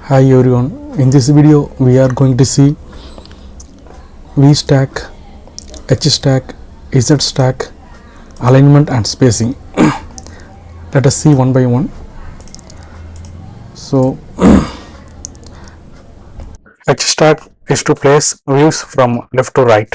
Hi everyone, in this video we are going to see VStack, HStack, ZStack, alignment and spacing. Let us see one by one. So HStack is to place views from left to right.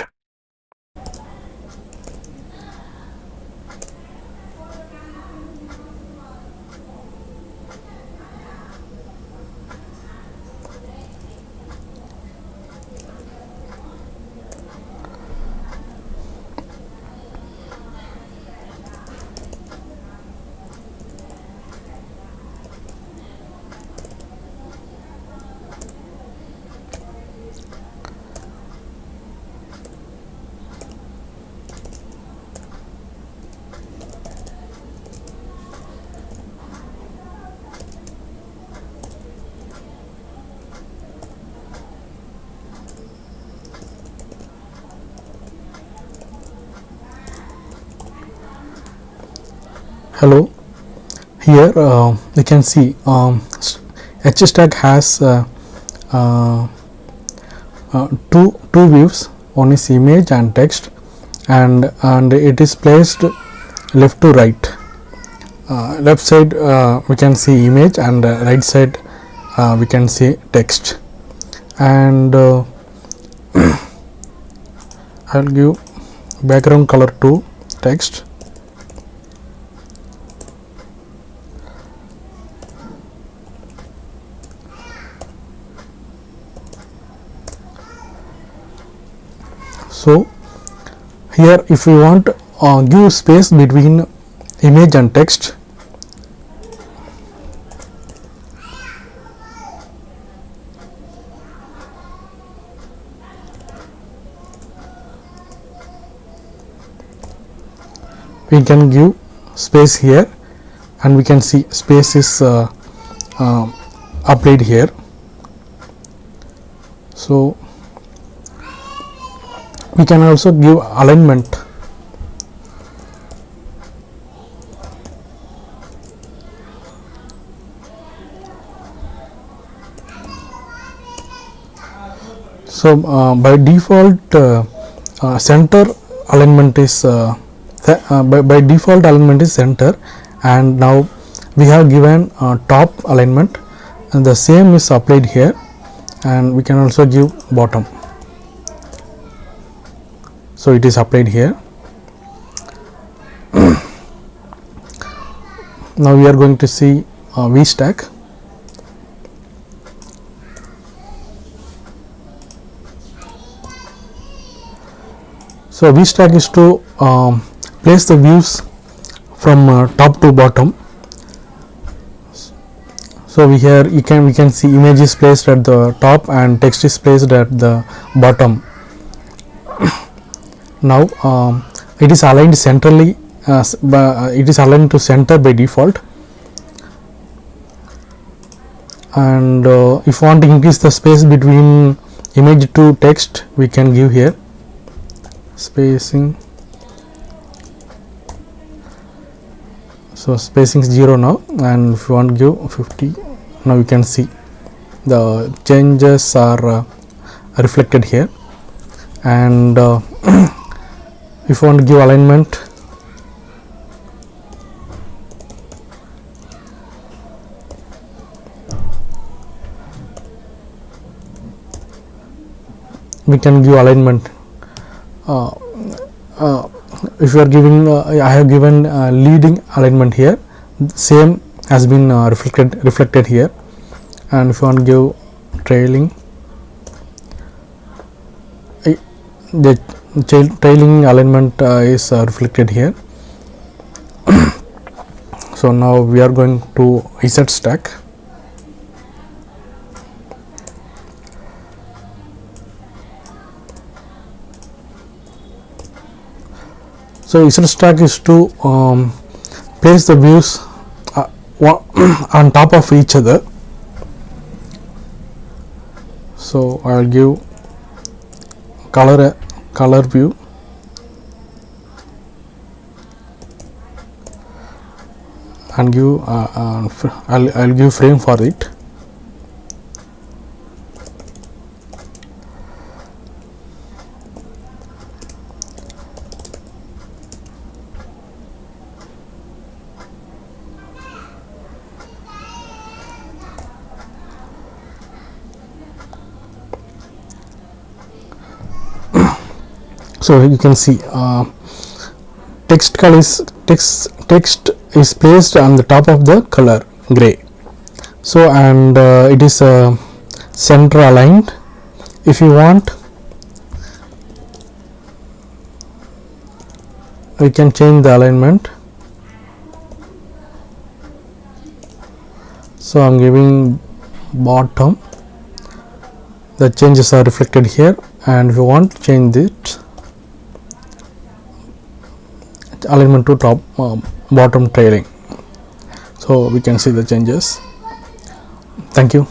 Hello, here you can see HStack has two views. One is image and text, and it is placed left to right. Left side we can see image, and right side we can see text. And I'll give background color to text. So here if we want give space between image and text, we can give space here, and we can see space is applied here. So we can also give alignment. So by default center alignment is by default alignment is center, and now we have given top alignment, and the same is applied here, and we can also give bottom. So it is applied here. Now we are going to see VStack. So VStack is to place the views from top to bottom. So we can see image is placed at the top and text is placed at the bottom. Now it is aligned centrally, it is aligned to center by default, and if you want to increase the space between image to text, we can give here spacing. So spacing is 0 now, and if you want to give 50, now you can see the changes are reflected here. And if you want to give alignment, we can give alignment. If you are giving I have given leading alignment here, same has been reflected here. And if you want to give trailing, the trailing alignment is reflected here. So now we are going to ZStack. So ZStack is to place the views on top of each other. So I will give color view, and give I'll give frame for it. So you can see text is placed on the top of the color gray. So and it is center aligned. If you want, we can change the alignment. So I'm giving bottom. The changes are reflected here, and if you want, change it alignment to top bottom trailing. So we can see the changes. Thank you.